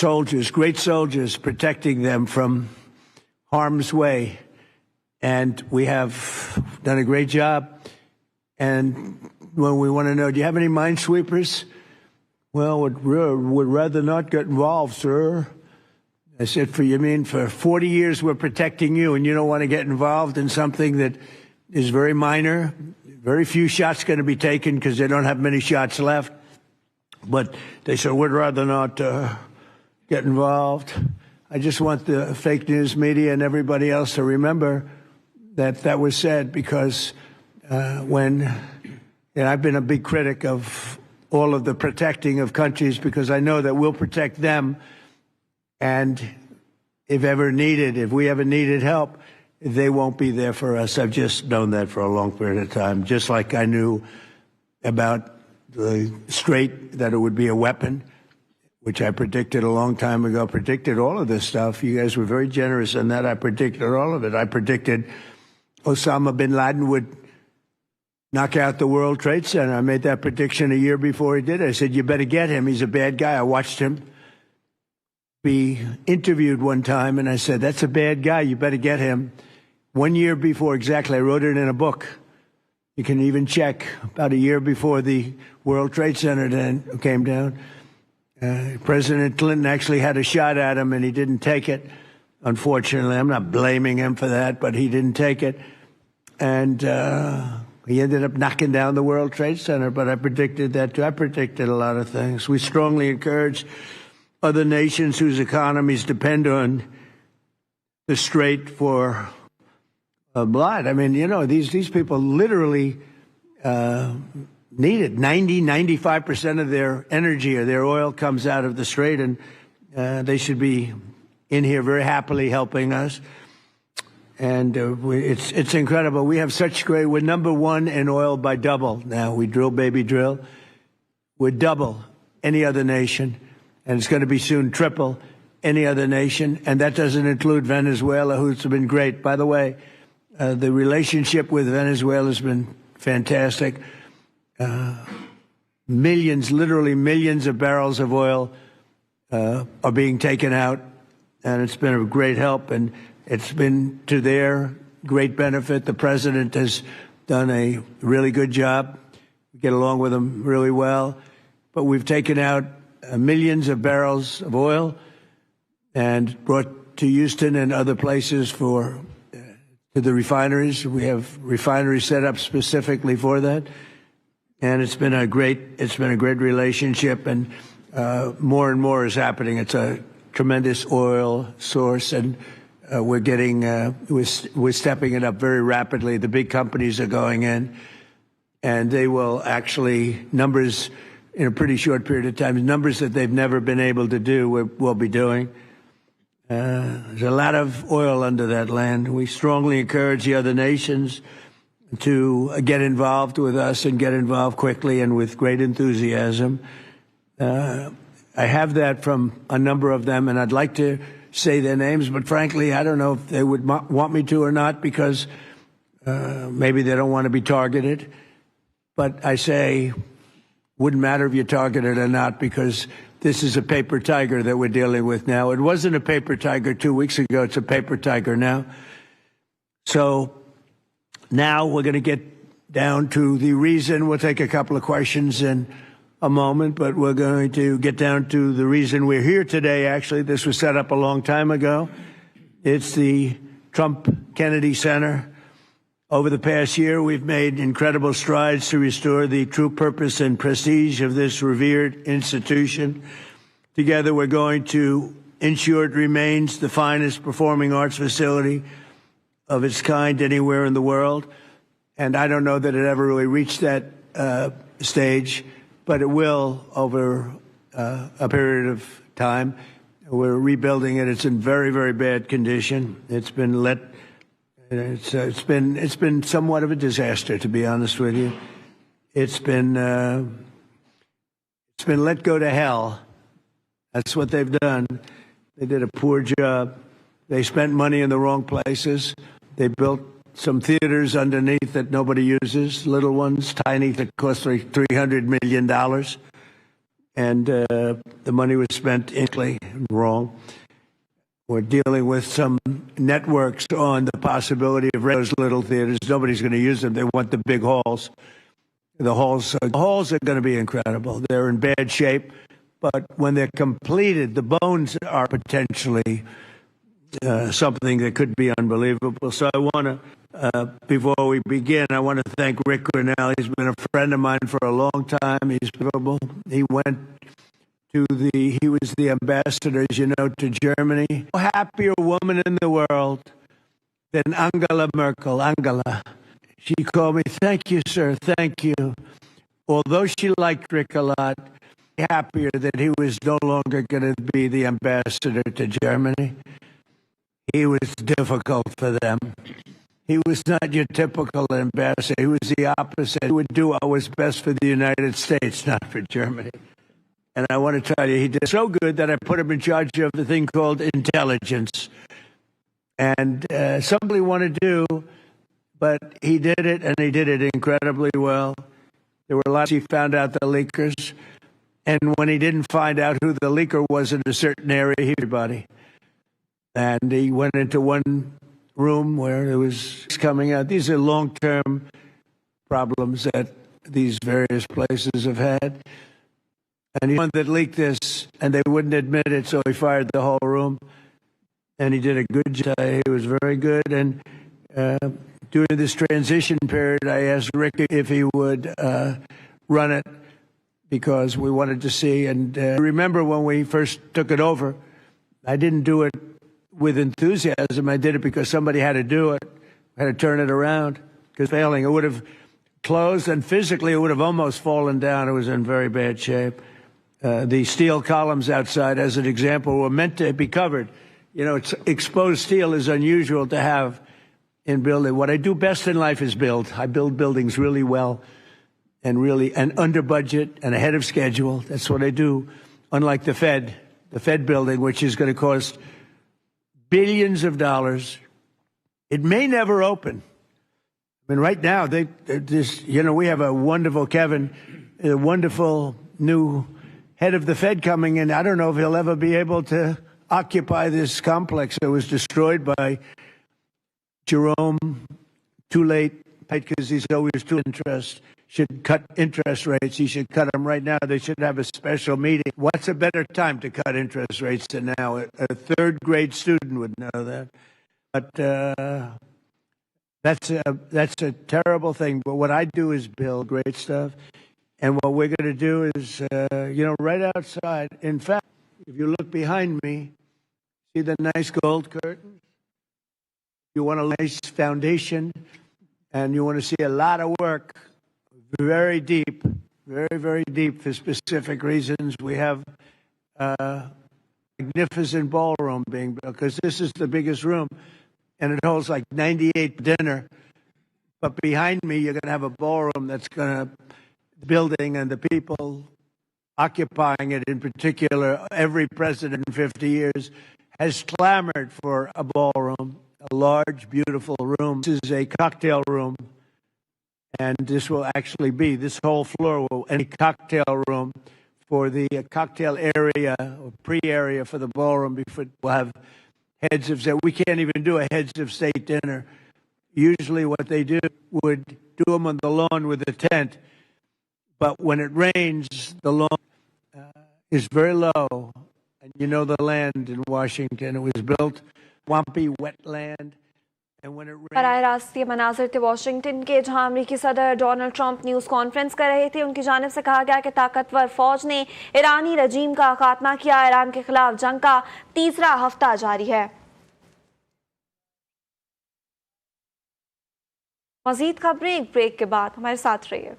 soldiers, great soldiers, protecting them from harm's way. And we have done a great job. And when we want to know, do you have any minesweepers? Well, would rather not get involved, sir. I said, for 40 years we're protecting you, and you don't want to get involved in something that is very minor. Very few shots going to be taken because they don't have many shots left. But they said, would rather not get involved. I just want the fake news media and everybody else to remember that that was said, because I've been a big critic of all of the protecting of countries, because I know that we'll protect them. And if we ever needed help, they won't be there for us. I've just known that for a long period of time, just like I knew about the Strait, that it would be a weapon, which I predicted a long time ago, predicted all of this stuff. You guys were very generous in that. I predicted all of it. I predicted Osama bin Laden would knock out the World Trade Center. I made that prediction a year before he did it. I said, you better get him. He's a bad guy. I watched him be interviewed one time, and I said, that's a bad guy. You better get him. 1 year before, exactly, I wrote it in a book. You can even check, about a year before the World Trade Center then came down. President Clinton actually had a shot at him, and he didn't take it. Unfortunately, I'm not blaming him for that, but he didn't take it. And he ended up knocking down the World Trade Center, but I predicted that too. I predicted a lot of things. We strongly encourage other nations whose economies depend on the Strait for blood. I mean, these people literally need it. 95% of their energy or their oil comes out of the Strait, and they should be in here very happily helping us. And it's incredible. We have such we're number one in oil by double now. We drill, baby, drill. We're double any other nation, and it's going to be soon triple any other nation. And that doesn't include Venezuela, who's been great. By the way, the relationship with Venezuela has been fantastic. Literally millions of barrels of oil are being taken out, and it's been a great help, and it's been to their great benefit. The president has done a really good job. We get along with him really well. But we've taken out millions of barrels of oil and brought to Houston and other places to the refineries. We have refineries set up specifically for that. And it's been a great relationship, and more and more is happening. It's a tremendous oil source, and we're stepping it up very rapidly. The big companies are going in, and they will actually, numbers in a pretty short period of time, numbers that they've never been able to do, we'll be doing. There's a lot of oil under that land. We strongly encourage the other nations to get involved with us, and get involved quickly and with great enthusiasm. I have that from a number of them, and I'd like to say their names, but frankly, I don't know if they would want me to or not, because maybe they don't want to be targeted. But I say, wouldn't matter if you're targeted or not, because this is a paper tiger that we're dealing with now. It wasn't a paper tiger 2 weeks ago. It's a paper tiger now. So now we're going to get down to the reason. We'll take a couple of questions in a moment, but we're going to get down to the reason we're here today. Actually, this was set up a long time ago. It's the Trump Kennedy Center. Over the past year, we've made incredible strides to restore the true purpose and prestige of this revered institution. Together, we're going to ensure it remains the finest performing arts facility of its kind anywhere in the world. And I don't know that it ever really reached that stage, but it will over a period of time. We're rebuilding it. It's in very, very bad condition. It's been it's been somewhat of a disaster, to be honest with you. It's been let go to hell. That's what they've done. They did a poor job. They spent money in the wrong places. They built some theaters underneath that nobody uses, little ones, tiny, that cost $300 million. and the money was spent incorrectly and wrong. We're dealing with some networks on the possibility of those little theaters. Nobody's going to use them. They want the big halls. The halls are going to be incredible. They're in bad shape, but when they're completed, the bones are potentially something that could be unbelievable. So I want to, before we begin, I want to thank Rick Grinnell. He's been a friend of mine for a long time. He's incredible. He was the ambassador, as you know, to Germany. No happier woman in the world than Angela Merkel. Angela. She called me, "Thank you, sir, thank you." Although she liked Rick a lot, happier that he was no longer going to be the ambassador to Germany. He was difficult for them. He was not your typical ambassador. He was the opposite. He would do what was best for the United States, not for Germany. And I want to tell you, he did so good that I put him in charge of the thing called intelligence. And somebody wanted to do, but he did it, and he did it incredibly well. There were lots. He found out the leakers. And when he didn't find out who the leaker was in a certain area, everybody. And he went into one room where it was coming out. These are long-term problems that these various places have had. And he's the one that leaked this, and they wouldn't admit it, so he fired the whole room. And he did a good job. He was very good. And during this transition period, I asked Rick if he would run it, because we wanted to see. And remember when we first took it over, I didn't do it with enthusiasm. I did it because somebody had to do it. I had to turn it around, because failing, it would have closed, and physically it would have almost fallen down. It was in very bad shape. The steel columns outside, as an example, were meant to be covered. You know, exposed steel is unusual to have in building. What I do best in life is build. I build buildings really well and under budget and ahead of schedule. That's what I do. Unlike the Fed building, which is going to cost billions of dollars. It may never open. I mean, right now, we have a wonderful Kevin, a wonderful new head of the Fed coming in. I don't know if he'll ever be able to occupy this complex that was destroyed by Jerome too late, because he's always too interest. Should cut interest rates. He should cut them right now. They should have a special meeting. What's a better time to cut interest rates than now? A third grade student would know that. But that's a terrible thing. But what I do is build great stuff. And what we're going to do is, right outside. In fact, if you look behind me, see the nice gold curtains? You want a nice foundation, and you want to see a lot of work, very deep, very, very deep for specific reasons. We have a magnificent ballroom being built, because this is the biggest room, and it holds like 98 dinner. But behind me, you're going to have a ballroom that's going to building, and the people occupying it, in particular, every president in 50 years has clamored for a ballroom, a large, beautiful room. This is a cocktail room, and this will actually be, this whole floor will be a cocktail room for the cocktail area, or pre-area for the ballroom. Before we'll have heads of state. We can't even do a heads of state dinner. Usually what they do would do them on the lawn with a tent. But when it rains, the lawn is very low. And you know the land in Washington, it was built swampy wetland. And when it rains... राष्ट्रीय मनाजिर थे Washington के, जहां अमेरिकी सदर Donald Trump news conference कर रहे थे। उनकी जानिब से कहा गया कि ताकतवर फौज ने ईरानी रजीम का खात्मा किया। ईरान के खिलाफ जंग का तीसरा हफ्ता जारी है। मजीद खबरें एक ब्रेक के बाद, हमारे साथ रहिए।